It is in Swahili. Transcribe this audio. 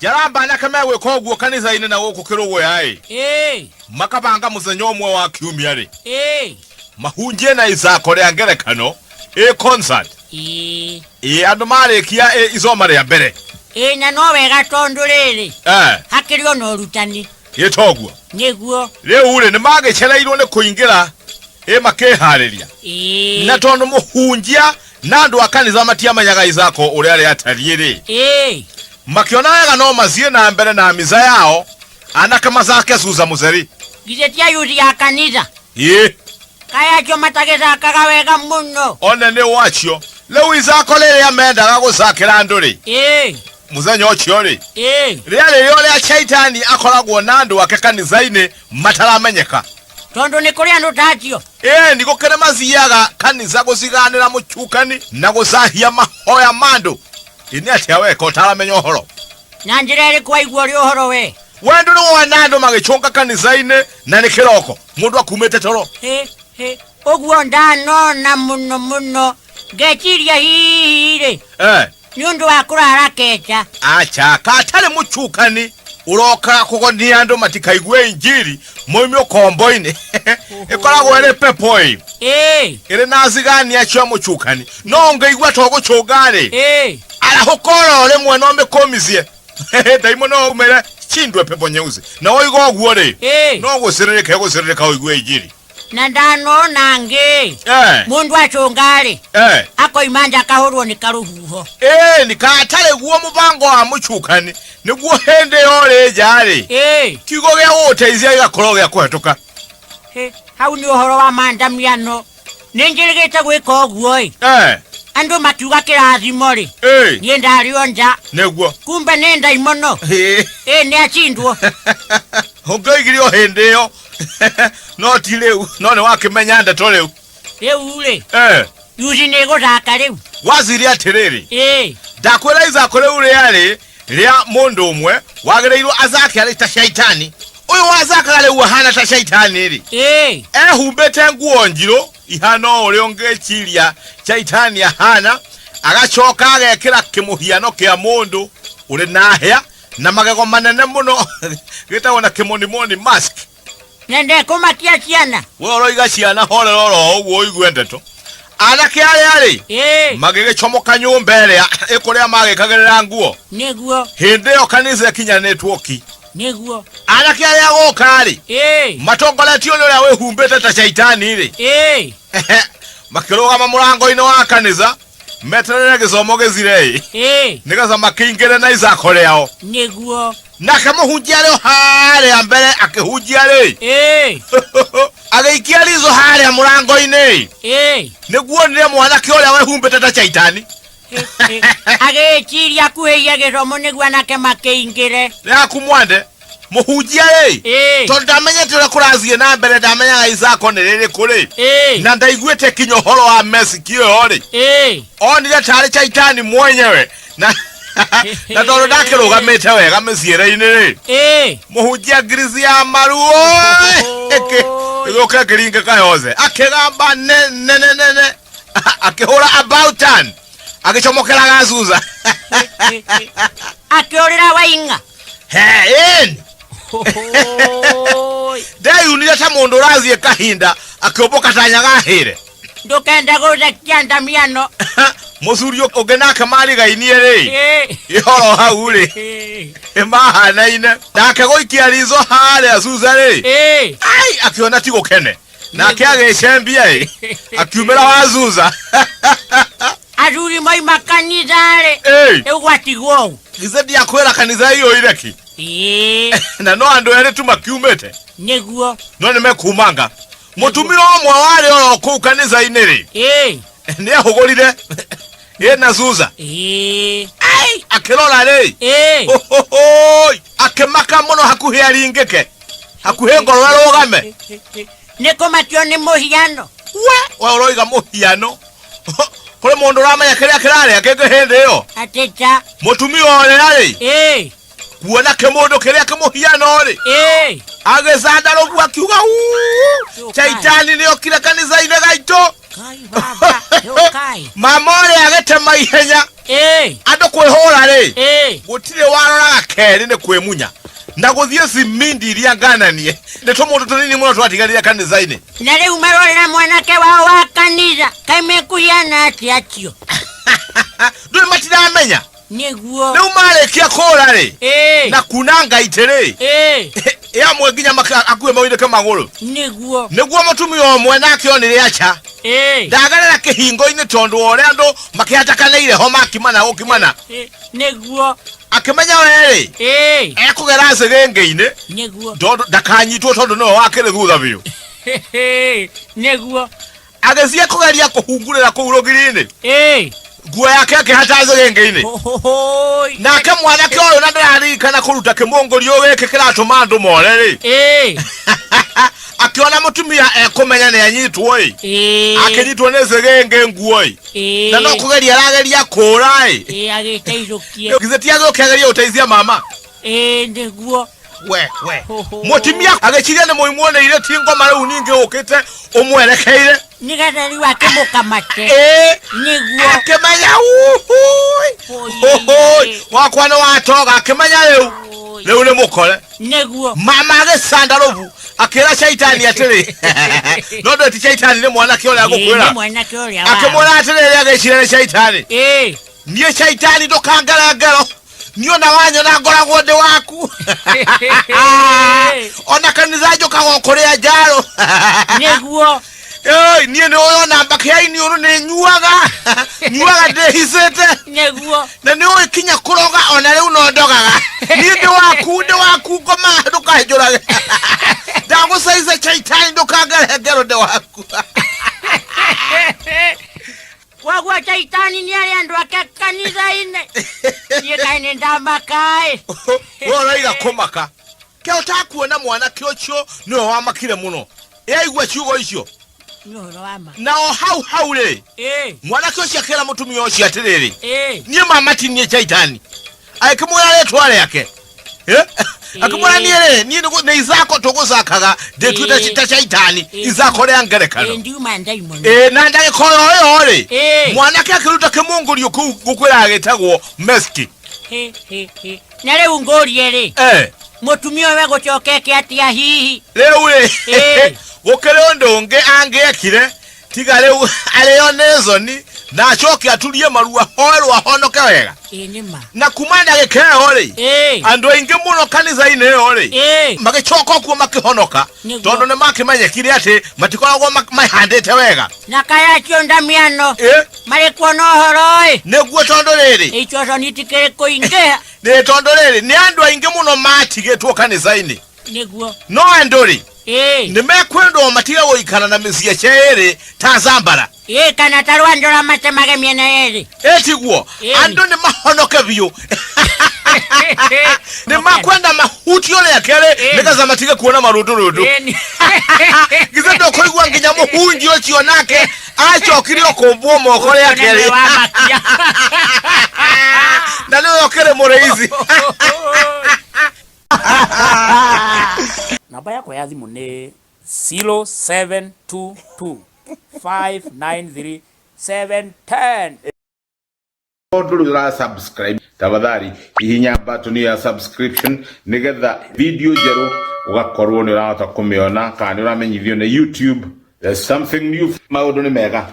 Jaramba nakamewe koguo kanitha ine na guku kirugo yai. Makabanga muzenyo omwe wa kiumia ri. Mahunjie na izako ria ngerekano concert. Andu marikia izoma ria mbere. Na no wega tondu riri. Hakiri ono urutani. Toguo. Niguo. Riu ri ni magicereirwo ni kuingira makihariria. Na tondu muhunjia na andu akanitha matiamenyaga izako uria ri atariĩ ri. Makiona wega no mazie na mbere na miza yao anaka mazake Suza Mutheri. Gize tia yuri ya kanitha. Kaya jo matagethakaga wega muno. One ni wacio. Leu izako riri amendaga gucakira andu ri. Muthenya ucio ri. Ria ria shaitani akoragwo na andu ake kanitha-ini mataramenyeka. Tondu ni kuri andu tacio. Ni gukire maziaga kanitha guciganira muchukani na gucahia mahoya mandu. Ini atia weka utaramenya uhoro. Na njira iri kwaigua ri uhoro we. Wendu ni wana andu magichunga kanitha-ini na ni kiroko. Mundu akumite toro. Oguo ndanona muno muno. Ngeciria hihi ni undu wa kurara kecha. Acha katari muchukani uroka kugonia andu matikaigue injiri moimyo kombo-ini. Ikoragwo iri pepo ii. Iri nazigani acio muchukani. No ngaigua toguchunga ri. Arahukoro rimwe no mikomizie. Daimo no umere chindwe pepo nyeusi. Na oigo guo ri. No guciririka oigue injiri. Na ndanona ngi. Mundu achunga ri. Akoimanja kahurwo ni karuhuho. Ni katare guo mubango wa muchukani. Niguo hende yore jari. Kigo gya uteithia igakorwo gya kuhetuka. Hau ni uhoro wa maandamiano. Ninjirigite gwika uguo ii. Andu makiuga kirathimo ri. Nie ndario nja. Niguo. Kumbe ni ndaimono. Ni achindwo. Hongoigirio hende yo. No ti riu, no ni wakimenya ndeto riu. Riu ri. Yuzi ni guthaka riu. Waziri atiriri. Ndakwira izako riu riari ria mundu umwe wagereirwo azake ari ta shaitani. Uyu wazaka riu hana ta shaitani ri. Humbete nguo njiro ihano uri ongechiria shaitani hana agachoka agekira kimuhiano kia mundu uri nahia na magego manene muno gitawona kimoni mask. Nende kumatia ciana. Woro iga ciana hore roro uguo igwendeto. Anake ari magigichomoka nyumba ria ikuria magikagerera nguo. Niguo. Hinde yo kanitha kinya networki. Niguo. Anake ari agokari. Matongoletio ni ria wehumbete ta shaitani ri. Makirugama murango-ini wa kanitha meterere gicomo gizire. Nigaza makingire na izako riao. Niguo. Nake muhunjia ri haria mbere akihunjia ri. Ageikia rizo haria murango-ini. Niguo nire mwanake uria wehumbete ta shaitani. Ageciria kuheia gicomo niguo anake makiingire. Ria kumwande muhunjia ri. Tondu ndamenyete uria kurathie na mbere ndamenyaga izako ni riri kuri. Na ndaiguite kinyo horo wa mesiki yo ri. Onire tari shaitani mwenyewe. Na tondu ndakirugamite wega miciere-ini ri. Muhunjia ngirizi ya maruo. Igoka kiringa kayose. Akigamba ne. Akihura about turn. Agichomokera gazuza. Akiorira wainga. Dai unire ta mundu rathie kahinda akioboka tanyaga hire. Ndukenda guthekia ndamiano. Musurio ugenaka mari gainie ri. Ihoro hau ri. Mahanaine. Ndake goikia rizo haria Suza ri. Ai akiona ti gukene. Nake agecembia ri. Akiumira wa Suza. Aruri mai makanitha ri. Egwatigwo. Gizedi akwera kanitha hiyo ireki. Na no andu ere tu makiumete. Niguo. No ni mekumanga. Mutumiro omwe wari oro ku kanitha-ini ri. Ni ahugurire. Na Suza. Ai akirora ri. Akimaka muno hakuhi aringike. Hakuhi ngoro rugame. Niko matio ni muhiano. We uroiga muhiano. Kuri mundu ramenya kiria kirari akenge hindi yo. Ateta. Mutumio ore ari. Kuona ke mundu kiria kimuhiano ri. Agezanda rogu akiuga shaitani ni okira kanitha-ini gaito. Kai baba, yo kai. Mamore agete maihenya. Ando kwihora ri gutire warora keri ne kwemunya na guthie simindi iria ngananie ne to mundu tunini muno twatigarira kanitha-ini na riu marorera mwanake wao wa kanitha kaimekuyana atiatio nduri matiramenya niguo riu marekia kura ri na kunanga itiri ya mwenginya akue mawinde kamaguru niguo mutumi omwe nake onire acha ndagarera kihingo-ini tondu ore andu makihatakaneire ho makimana gukimana niguo akimenya weri ekugera cigenge-ini niguo tondu ndakanyitwo tondu no wakire thutha biu niguo agecia kugeria kuhungurira kuu rugiri-ini nguo yake akihata cigenge-ini nake mwanake uyu na ndararikana kuruta kimungurio giki kiratuma andu more ri akiona mutumia ekumenya ni anyitwo akinyitwo ni cigenge nguo na no kugeria arageria kura agiteirukie gizetia gukegeria uteithia mama niguo we mutumia ageciria ni muimuoneire ti ngoma riu ningi ukite umwerekeire nigetha riu akimukamate niguo akimenya wakwa ni watoga akimenya riu ni mukore niguo mama agicanda rubu akira shaitani atiri no ndo ti shaitani ni mwanake uria gukwira akimwira atiri ageciria ni shaitani nie shaitani ndukangara ngero niona wanyona ngoragwo ndi waku ona kanitha njukaga kuria njaro niguo nie ni uyona mbakiaini uru ni nyuaga ndihicite niguo na ni uyi kinya kuroga ona riu no ndogaga nie ndi waku ngoma ndukanjurage ndagusaize shaitani ndukangara ngero ndi waku wagwa shaitani ni ari andu ake kanitha-ini nie kaine ndamakae uraiga kumaka ke utakuona mwanake ucio ni wamakire muno yaigua ciugo icio nao hau ri mwanake ucio akira mutumia ucio atiriri nie mamati nie shaitani aikimwira ritwa riake akimwira nie ni izako tugusakaga ndetwite ta shaitani izako ria ngerekano ndiuma ndaimono na ndagikoro yo ri mwanake akiruta kimungurio gukwira agitagwo meski na riu ngorie ri mutumia we gucokeke atia hihi riu ri gukire undu ungi angiekire tiga riu ario nezoni na acoke aturie marua hoerwa honoke wega nima na kumanda gikeo ri andu aingi muno kanitha-ini yo ri magicoka kuo makihonoka tondu ni makimenyekire ati matikoragwo mahandite wega na kaya cio ndamiano mari kuona uhoro niguo tondu riri icoco nitikiri kuingiha ni tondu riri ni andu aingi muno matigitwo kanitha-ini niguo no andu ri ni mekwendwo matiga guikara na micie ceri ta zambara kana tarwandora matemage miena yeri tiguo andu ni mahonoke biu ni makwenda mahuti ole akere nikaza matige kuona marundu gize ndo koigwa nginya muhunji ucio nake acokire okumbwo moko ya kere na leo okere mureizi namba yako ya thimu ni 0722 593 710 Nduru la subscribe tafadhali ihinya button ya subscription nigetha video jeru ugakorwo ni urahota kumiona kana uramenyithio na YouTube. There's something new maundu ni mega.